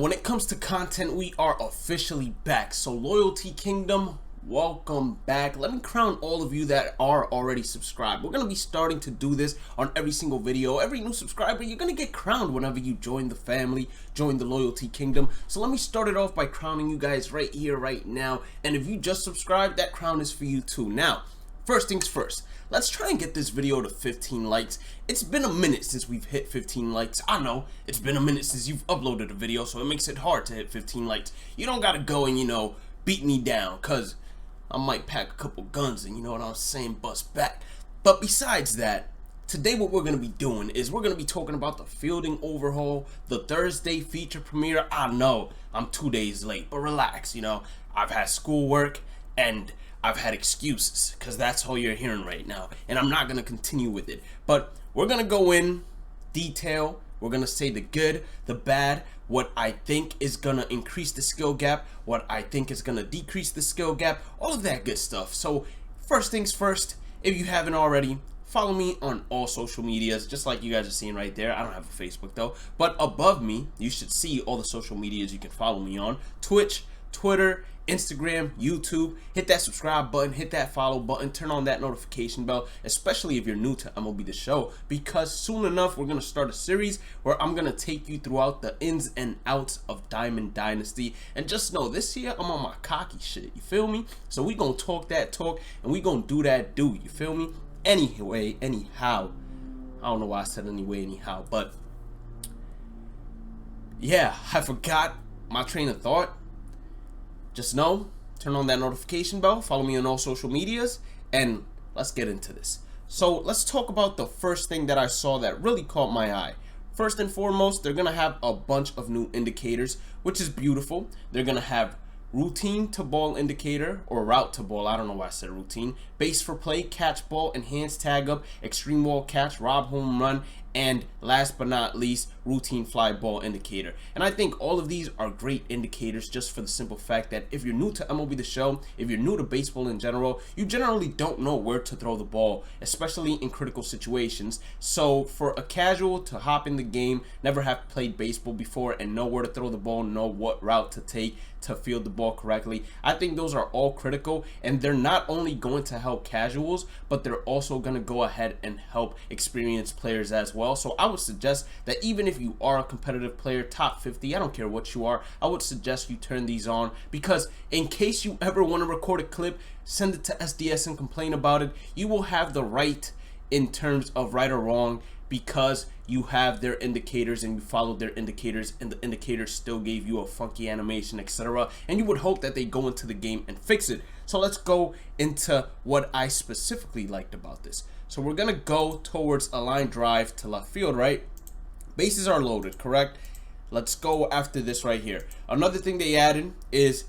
when it comes to content, we are officially back. So Loyalty Kingdom, welcome back. Let me crown all of you that are already subscribed. We're going to be starting to do this on every single video. Every new subscriber, you're going to get crowned whenever you join the family, join the Loyalty Kingdom. So let me start it off by crowning you guys right here, right now. And if you just subscribed, that crown is for you too. Now, first things first, let's try and get this video to 15 likes. It's been a minute since we've hit 15 likes. I know, it's been a minute since you've uploaded a video, so it makes it hard to hit 15 likes. You don't gotta go and, beat me down, cause I might pack a couple guns and, you know what I'm saying, bust back. But besides that, today what we're gonna be doing is we're gonna be talking about the Fielding Overhaul, the Thursday feature premiere. I know, I'm 2 days late, but relax, I've had schoolwork and I've had excuses, because that's all you're hearing right now, and I'm not going to continue with it. But we're going to go in detail. We're going to say the good, the bad, what I think is going to increase the skill gap, what I think is going to decrease the skill gap, all of that good stuff. So first things first, if you haven't already, follow me on all social medias, just like you guys are seeing right there. I don't have a Facebook though, but above me, you should see all the social medias you can follow me on: Twitch, Twitter, Instagram, YouTube. Hit that subscribe button, hit that follow button, turn on that notification bell, especially if you're new to MLB The Show, because soon enough we're going to start a series where I'm going to take you throughout the ins and outs of Diamond Dynasty. And just know, this year I'm on my cocky shit, you feel me? So we going to talk that talk and we going to do that do, you feel me? Anyway, anyhow, I don't know why I said anyway, anyhow, but yeah, I forgot my train of thought. Just know, turn on that notification bell, follow me on all social medias, and let's get into this. So let's talk about the first thing that I saw that really caught my eye. First and foremost, they're going to have a bunch of new indicators, which is beautiful. They're going to have routine to ball indicator, or route to ball, I don't know why I said routine, base for play, catch ball, enhanced tag up, extreme wall catch, rob home run, and last but not least, routine fly ball indicator. And I think all of these are great indicators, just for the simple fact that if you're new to MLB The Show, if you're new to baseball in general, you generally don't know where to throw the ball, especially in critical situations. So for a casual to hop in the game, never have played baseball before, and know where to throw the ball, know what route to take to field the ball correctly, I think those are all critical, and they're not only going to help casuals, but they're also going to go ahead and help experienced players as well. So I would suggest that even if you are a competitive player, top 50, I don't care what you are, I would suggest you turn these on, because in case you ever want to record a clip, send it to SDS and complain about it, you will have the right in terms of right or wrong, because you have their indicators and you followed their indicators, and the indicators still gave you a funky animation, etc. And you would hope that they go into the game and fix it. So let's go into what I specifically liked about this. So we're gonna go towards a line drive to left field, right? Bases are loaded, correct? Let's go after this right here. Another thing they added is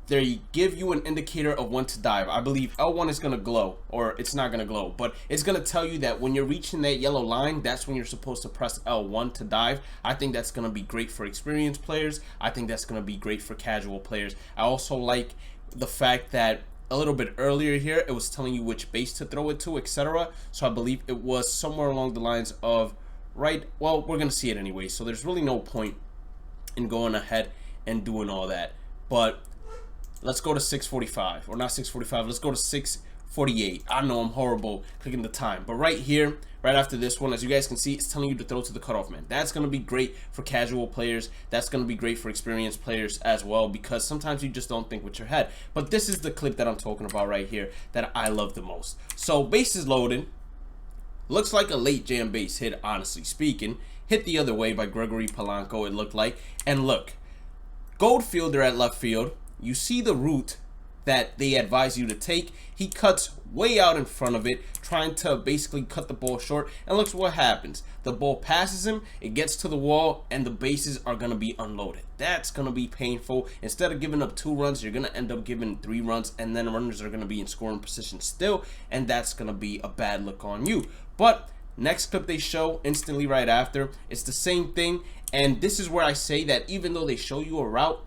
they give you an indicator of when to dive. I believe L1 is going to glow, or it's not going to glow, but it's going to tell you that when you're reaching that yellow line, that's when you're supposed to press L1 to dive. I think that's going to be great for experienced players. I think that's going to be great for casual players. I also like the fact that a little bit earlier here, it was telling you which base to throw it to, etc. So I believe it was somewhere along the lines of, right, well, we're going to see it anyway, so there's really no point in going ahead and doing all that. But let's go to 6:45, or not 6:45, let's go to 6:48. I know I'm horrible clicking the time, but right here, right after this one, as you guys can see, it's telling you to throw to the cutoff man. That's going to be great for casual players. That's going to be great for experienced players as well, because sometimes you just don't think with your head. But this is the clip that I'm talking about right here that I love the most. So base is loaded. Looks like a late jam base hit, honestly speaking. Hit the other way by Gregory Polanco, it looked like. And look, gold fielder at left field. You see the route that they advise you to take. He cuts way out in front of it, trying to basically cut the ball short, and look what happens. The ball passes him, it gets to the wall, and the bases are going to be unloaded. That's going to be painful. Instead of giving up 2 runs, you're going to end up giving 3 runs, and then runners are going to be in scoring position still, and that's going to be a bad look on you. But next clip they show instantly right after, it's the same thing, and this is where I say that even though they show you a route,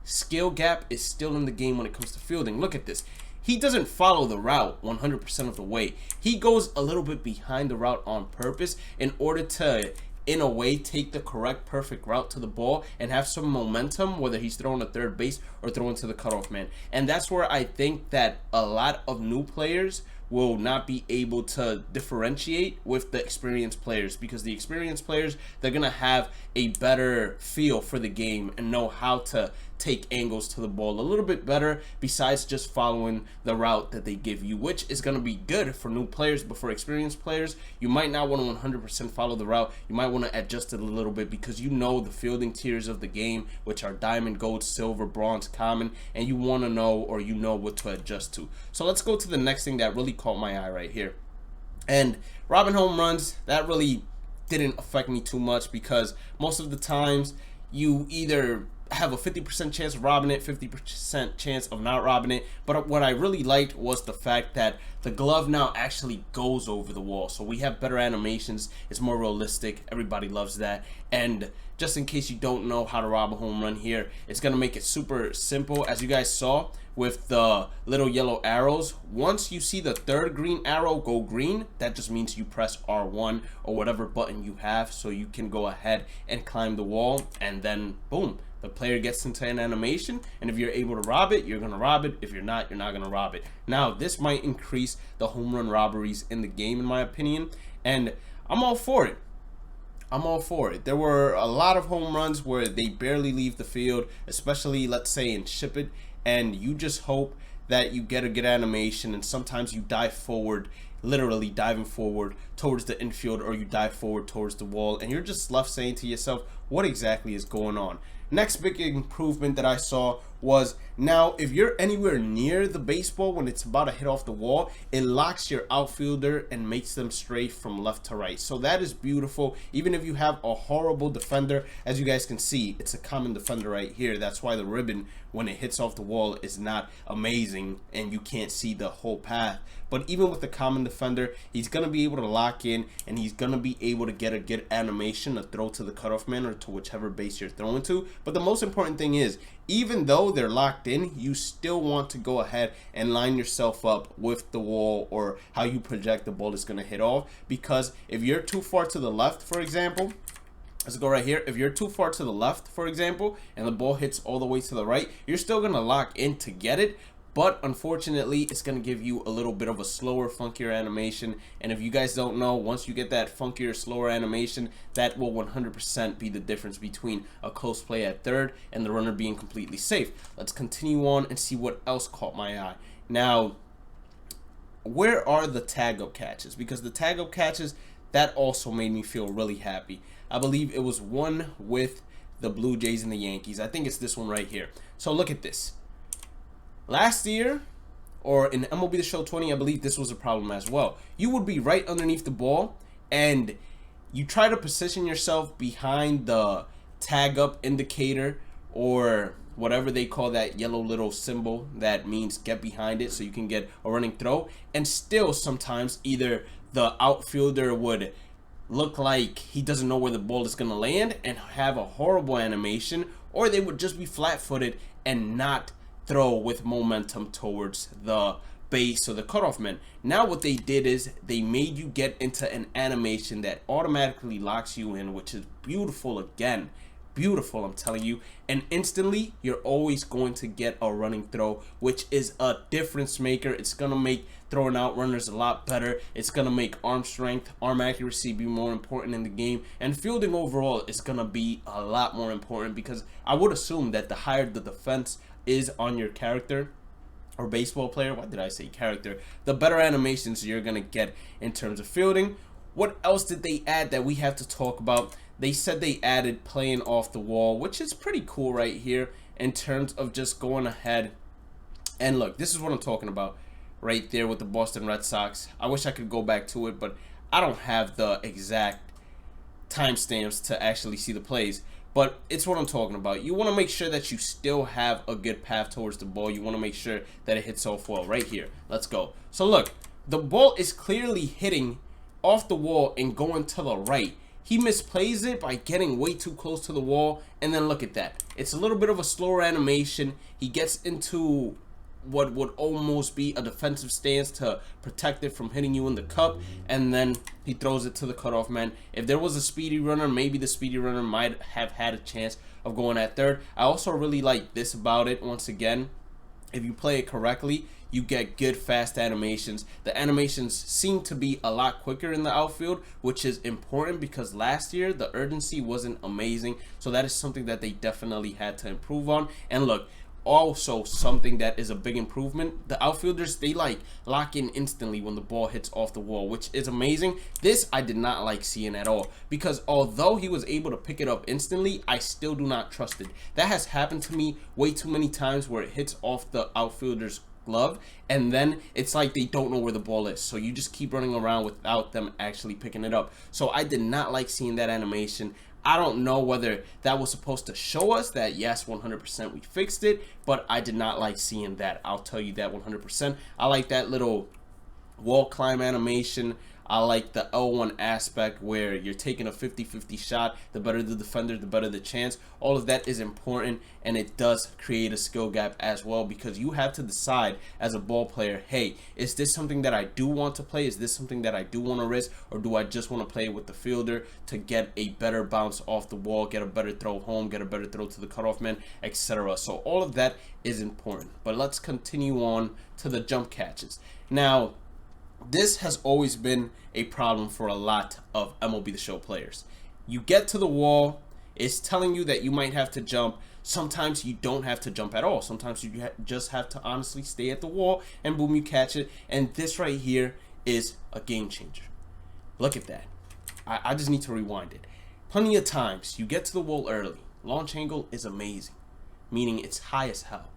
skill gap is still in the game when it comes to fielding. Look at this. He doesn't follow the route 100% of the way. He goes a little bit behind the route on purpose in order to in a way, take the correct, perfect route to the ball and have some momentum, whether he's throwing to third base or throwing to the cutoff man. And that's where I think that a lot of new players will not be able to differentiate with the experienced players, because the experienced players, they're gonna have a better feel for the game and know how to take angles to the ball a little bit better, besides just following the route that they give you, which is going to be good for new players. But for experienced players, you might not want to 100% follow the route. You might want to adjust it a little bit, because you know the fielding tiers of the game, which are diamond, gold, silver, bronze, common, and you want to know, or you know what to adjust to. So let's go to the next thing that really caught my eye right here. And robbing home runs, that really didn't affect me too much, because most of the times you either have a 50% chance of robbing it, 50% chance of not robbing it. But what I really liked was the fact that the glove now actually goes over the wall, so we have better animations. It's more realistic. Everybody loves that. And just in case you don't know how to rob a home run here, it's gonna make it super simple. As you guys saw with the little yellow arrows, once you see the third green arrow go green, that just means you press R1 or whatever button you have, so you can go ahead and climb the wall, and then boom, the player gets into an animation, and if you're able to rob it, you're gonna rob it. If you're not gonna rob it. Now, this might increase the home run robberies in the game, in my opinion, and I'm all for it. I'm all for it. There were a lot of home runs where they barely leave the field, especially, let's say, in Ship It, and you just hope that you get a good animation, and sometimes you dive forward, literally diving forward towards the infield, or you dive forward towards the wall, and you're just left saying to yourself, what exactly is going on? Next big improvement that I saw was, now if you're anywhere near the baseball when it's about to hit off the wall, it locks your outfielder and makes them stray from left to right. So that is beautiful. Even if you have a horrible defender, as you guys can see, it's a common defender right here. That's why the ribbon, when it hits off the wall, is not amazing and you can't see the whole path. But even with the common defender, he's going to be able to lock in, and he's going to be able to get a good animation to throw to the cutoff man or to whichever base you're throwing to. But the most important thing is, even though they're locked in, you still want to go ahead and line yourself up with the wall, or how you project the ball is going to hit off. Because if you're too far to the left, for example, let's go right here. If you're too far to the left, for example, and the ball hits all the way to the right, you're still going to lock in to get it. But unfortunately, it's going to give you a little bit of a slower, funkier animation. And if you guys don't know, once you get that funkier, slower animation, that will 100% be the difference between a close play at third and the runner being completely safe. Let's continue on and see what else caught my eye. Now, where are the tag-up catches? Because the tag-up catches, that also made me feel really happy. I believe it was one with the Blue Jays and the Yankees. I think it's this one right here. So look at this. Last year, or in MLB The Show 20, I believe this was a problem as well. You would be right underneath the ball, and you try to position yourself behind the tag up indicator, or whatever they call that yellow little symbol that means get behind it so you can get a running throw. And still, sometimes either the outfielder would look like he doesn't know where the ball is going to land and have a horrible animation, or they would just be flat-footed and not throw with momentum towards the base or the cutoff man. Now what they did is they made you get into an animation that automatically locks you in, which is beautiful. Again, beautiful, I'm telling you. And instantly you're always going to get a running throw, which is a difference maker. It's gonna make throwing out runners a lot better. It's gonna make arm strength, arm accuracy be more important in the game, and fielding overall is gonna be a lot more important, because I would assume that the higher the defense is on your character or baseball player, why did I say character, the better animations you're gonna get in terms of fielding. What else did they add that we have to talk about? They said they added playing off the wall, which is pretty cool right here in terms of just going ahead. And look, this is what I'm talking about right there with the Boston Red Sox. I wish I could go back to it, but I don't have the exact timestamps to actually see the plays. But it's what I'm talking about. You want to make sure that you still have a good path towards the ball. You want to make sure that it hits off well. Right here. Let's go. So look, the ball is clearly hitting off the wall and going to the right. He misplays it by getting way too close to the wall. And then look at that. It's a little bit of a slower animation. He gets into what would almost be a defensive stance to protect it from hitting you in the cup, and then he throws it to the cutoff man. If there was a speedy runner, maybe the speedy runner might have had a chance of going at third. I also really like this about it. Once again, if you play it correctly, you get good fast animations. The animations seem to be a lot quicker in the outfield, which is important because last year the urgency wasn't amazing. So that is something that they definitely had to improve on. And look, also something that is a big improvement, the outfielders, they like lock in instantly when the ball hits off the wall, which is amazing. This I did not like seeing at all, because although he was able to pick it up instantly, I still do not trust it. That has happened to me way too many times where it hits off the outfielder's glove and then it's like they don't know where the ball is, so you just keep running around without them actually picking it up. So I did not like seeing that animation. I don't know whether that was supposed to show us that yes, 100% we fixed it, but I did not like seeing that. I'll tell you that 100%. I like that little wall climb animation. I like the L1 aspect where you're taking a 50-50 shot. The better the defender, the better the chance. All of that is important, and it does create a skill gap as well, because you have to decide as a ball player, hey, is this something that I do want to play? Is this something that I do want to risk? Or do I just want to play with the fielder to get a better bounce off the wall, get a better throw home, get a better throw to the cutoff man, etc.? So all of that is important. But let's continue on to the jump catches. Now, this has always been a problem for a lot of MLB The Show players. You get to the wall, it's telling you that you might have to jump. Sometimes you don't have to jump at all. Sometimes you just have to honestly stay at the wall and boom, you catch it. And this right here is a game changer. Look at that. I just need to rewind it. Plenty of times you get to the wall early. Launch angle is amazing, meaning it's high as hell.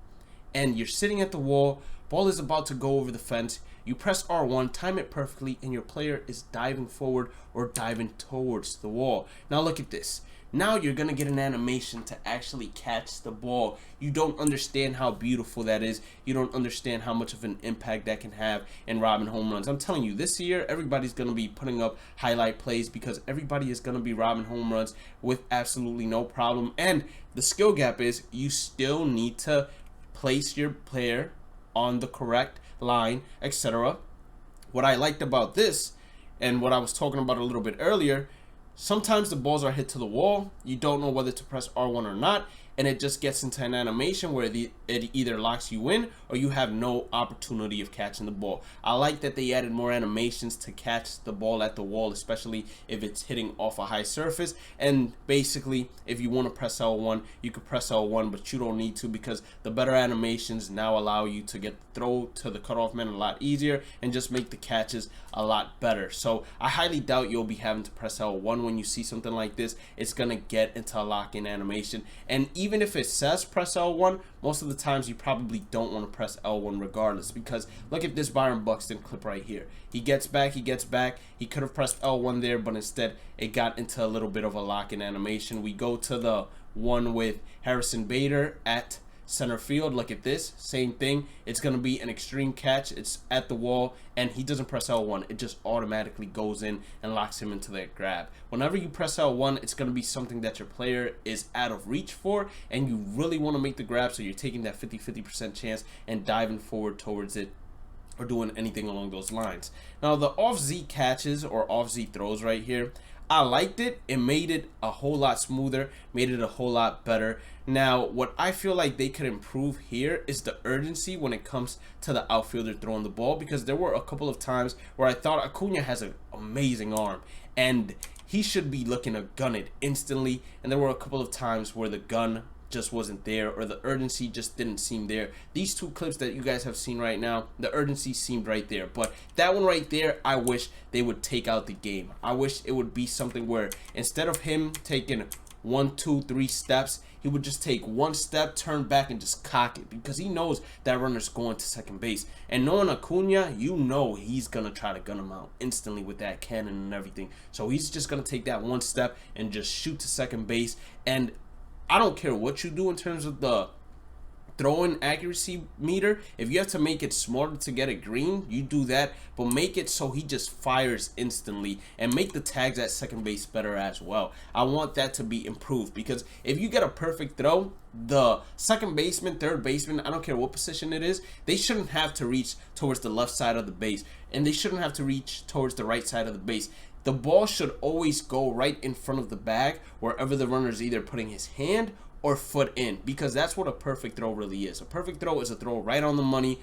And you're sitting at the wall, ball is about to go over the fence. You press R1, time it perfectly, and your player is diving forward or diving towards the wall. Now look at this. Now you're going to get an animation to actually catch the ball. You don't understand how beautiful that is. You don't understand how much of an impact that can have in robbing home runs. I'm telling you, this year, everybody's going to be putting up highlight plays because everybody is going to be robbing home runs with absolutely no problem. And the skill gap is you still need to place your player on the correct line, etc. What I liked about this, and what I was talking about a little bit earlier, sometimes the balls are hit to the wall, you don't know whether to press R1 or not, and it just gets into an animation where it either locks you in or you have no opportunity of catching the ball. I like that they added more animations to catch the ball at the wall, especially if it's hitting off a high surface. And basically, if you want to press L1, you could press L1, but you don't need to, because the better animations now allow you to get the throw to the cutoff man a lot easier and just make the catches a lot better. So I highly doubt you'll be having to press L1 when you see something like this. It's gonna get into a lock-in animation, and even if it says press L1, most of the times you probably don't want to press L1 regardless, because look at this Byron Buxton clip right here. He gets back, he could have pressed L1 there, but instead it got into a little bit of a lock-in animation. We go to the one with Harrison Bader at center field. Look at this, same thing. It's going to be an extreme catch. It's at the wall, and he doesn't press L1. It just automatically goes in and locks him into that grab. Whenever you press L1, it's going to be something that your player is out of reach for, and you really want to make the grab, so you're taking that 50% chance and diving forward towards it, or doing anything along those lines. Now, the off-Z catches or off-Z throws right here, I liked it. It made it a whole lot smoother, made it a whole lot better. Now, what I feel like they could improve here is the urgency when it comes to the outfielder throwing the ball, because there were a couple of times where I thought Acuna has an amazing arm and he should be looking to gun it instantly, and there were a couple of times where the gun just wasn't there, or the urgency just didn't seem there. These two clips that you guys have seen right now, the urgency seemed right there, but that one right there, I wish they would take out the game. I wish it would be something where instead of him taking 1, 2, 3 steps, he would just take one step, turn back, and just cock it, because he knows that runner's going to second base. And knowing Acuna, you know he's gonna try to gun him out instantly with that cannon and everything. So he's just gonna take that one step and just shoot to second base. And I don't care what you do in terms of the throwing accuracy meter, if you have to make it smarter to get it green, you do that, but make it so he just fires instantly, and make the tags at second base better as well. I want that to be improved, because if you get a perfect throw, the second baseman, third baseman, I don't care what position it is, they shouldn't have to reach towards the left side of the base, and they shouldn't have to reach towards the right side of the base. The ball should always go right in front of the bag, wherever the runner is either putting his hand or foot in, because that's what a perfect throw really is. A perfect throw is a throw right on the money.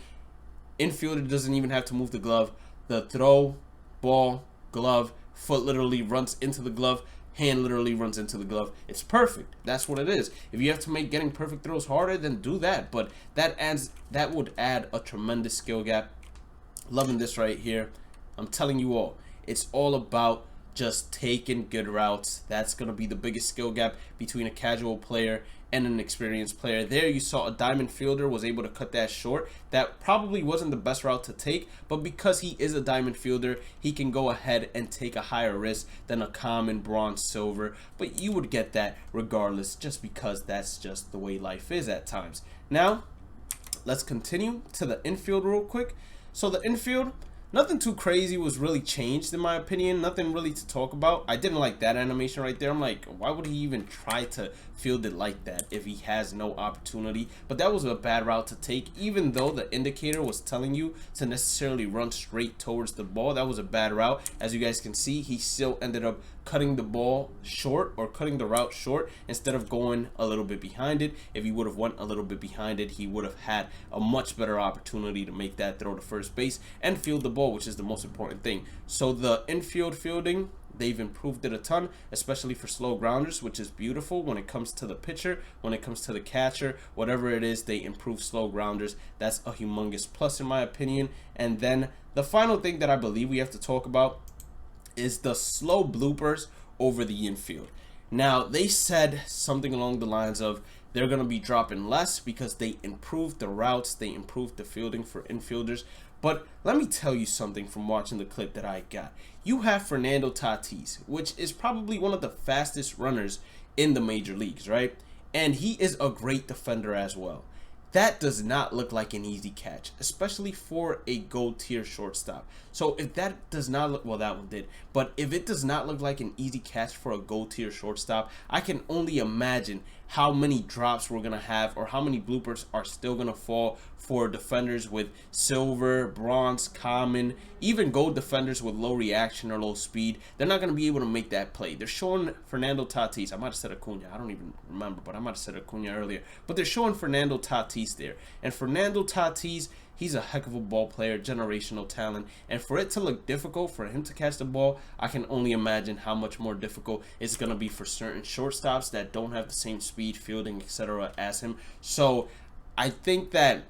Infielder doesn't even have to move the glove. The throw, ball, glove, foot literally runs into the glove, hand literally runs into the glove. It's perfect. That's what it is. If you have to make getting perfect throws harder, then do that. But that would add a tremendous skill gap. Loving this right here. I'm telling you all, it's all about just taking good routes. That's going to be the biggest skill gap between a casual player and an experienced player. There you saw a diamond fielder was able to cut that short. That probably wasn't the best route to take, but because he is a diamond fielder, he can go ahead and take a higher risk than a common bronze, silver. But you would get that regardless, just because that's just the way life is at times. Now, let's continue to the infield real quick. So the infield, nothing too crazy was really changed in my opinion. Nothing really to talk about. I didn't like that animation right there. I'm like, why would he even try to field it like that if he has no opportunity? But that was a bad route to take, even though the indicator was telling you to necessarily run straight towards the ball. That was a bad route. As you guys can see, he still ended up cutting the ball short, or cutting the route short, instead of going a little bit behind it. If he would have went a little bit behind it, he would have had a much better opportunity to make that throw to first base and field the ball, which is the most important thing. So the infield fielding, they've improved it a ton, especially for slow grounders, which is beautiful. When it comes to the pitcher, when it comes to the catcher, whatever it is, they improve slow grounders. That's a humongous plus in my opinion. And then the final thing that I believe we have to talk about is the slow bloopers over the infield. Now, they said something along the lines of they're going to be dropping less because they improved the routes, they improved the fielding for infielders. But let me tell you something from watching the clip that I got. You have Fernando Tatis, which is probably one of the fastest runners in the major leagues, right? And he is a great defender as well. That does not look like an easy catch, especially for a gold tier shortstop. So if that does not look, well, that one did, but if it does not look like an easy catch for a gold tier shortstop, I can only imagine how many drops we're going to have, or how many bloopers are still going to fall for defenders with silver, bronze, common, even gold defenders with low reaction or low speed. They're not going to be able to make that play. They're showing Fernando Tatis. I might have said Acuna. I don't even remember, but I might have said Acuna earlier. But they're showing Fernando Tatis there. And Fernando Tatis, he's a heck of a ball player, generational talent. And for it to look difficult for him to catch the ball, I can only imagine how much more difficult it's going to be for certain shortstops that don't have the same speed, fielding, etc. as him. So I think that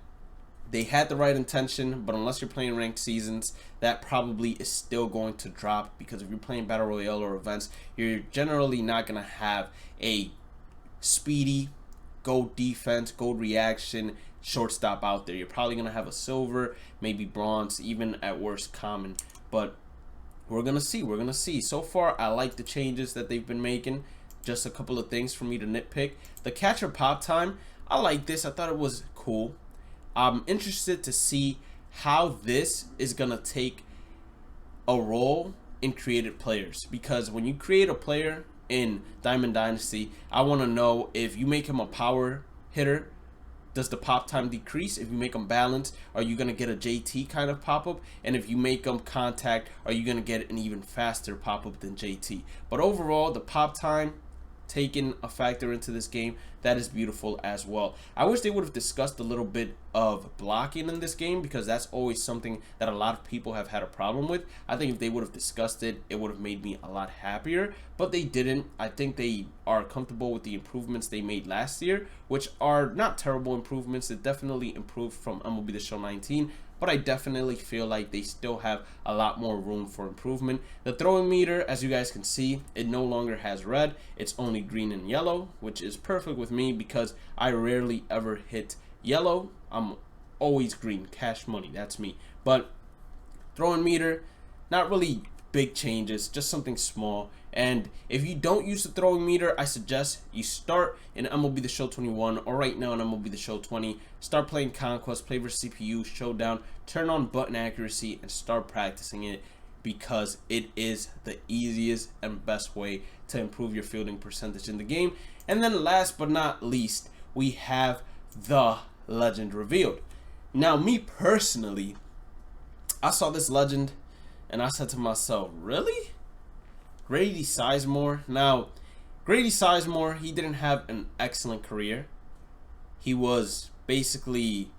they had the right intention, but unless you're playing ranked seasons, that probably is still going to drop, because if you're playing Battle Royale or events, you're generally not going to have a speedy, gold defense, gold reaction shortstop out there. You're probably going to have a silver, maybe bronze, even at worst common. But we're going to see. We're going to see. So far, I like the changes that they've been making. Just a couple of things for me to nitpick. The catcher pop time, I like this. I thought it was cool. I'm interested to see how this is going to take a role in created players, because when you create a player in Diamond Dynasty, I want to know if you make him a power hitter, does the pop time decrease? If you make him balanced, are you going to get a JT kind of pop-up? And if you make him contact, are you going to get an even faster pop-up than JT? But overall, the pop time taking a factor into this game, that is beautiful as well. I wish they would have discussed a little bit of blocking in this game, because that's always something that a lot of people have had a problem with. I think if they would have discussed it, it would have made me a lot happier, but they didn't. I think they are comfortable with the improvements they made last year, which are not terrible improvements. It definitely improved from MLB The Show 19, but I definitely feel like they still have a lot more room for improvement. The throwing meter, as you guys can see, it no longer has red. It's only green and yellow, which is perfect with me because I rarely ever hit yellow. I'm always green, cash money, that's me. But throwing meter, not really big changes, just something small. And if you don't use the throwing meter, I suggest you start in MLB The Show 21 or right now in MLB The Show 20. Start playing Conquest, play versus CPU, Showdown, turn on button accuracy, and start practicing it, because it is the easiest and best way to improve your fielding percentage in the game. And then last but not least, we have the legend revealed. Now, me personally, I saw this legend and I said to myself, really? Grady Sizemore? Now, Grady Sizemore, he didn't have an excellent career. He was basically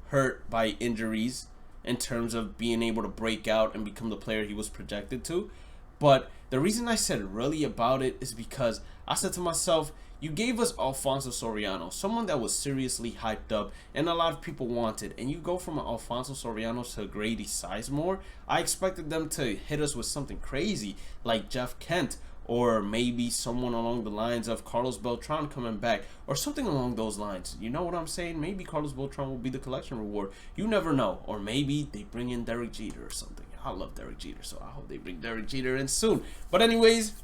hurt by injuries in terms of being able to break out and become the player he was projected to. But the reason I said really about it is because I said to myself, you gave us Alfonso Soriano, someone that was seriously hyped up and a lot of people wanted, and you go from Alfonso Soriano to Grady Sizemore. I expected them to hit us with something crazy like Jeff Kent, or maybe someone along the lines of Carlos Beltran coming back, or something along those lines. You know what I'm saying? Maybe Carlos Beltran will be the collection reward. You never know. Or maybe they bring in Derek Jeter or something. I love Derek Jeter, so I hope they bring Derek Jeter in soon. But anyways,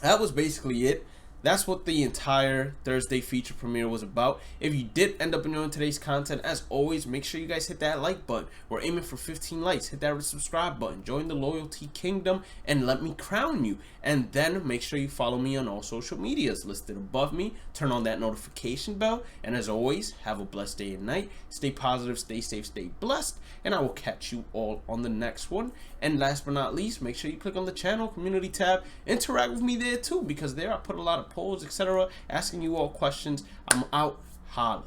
that was basically it. That's what the entire Thursday feature premiere was about. If you did end up enjoying today's content, as always, make sure you guys hit that like button. We're aiming for 15 likes. Hit that subscribe button. Join the loyalty kingdom and let me crown you. And then make sure you follow me on all social medias listed above me. Turn on that notification bell. And as always, have a blessed day and night. Stay positive, stay safe, stay blessed. And I will catch you all on the next one. And last but not least, make sure you click on the channel community tab. Interact with me there too, because there I put a lot of polls, etc., asking you all questions. I'm out. Holla.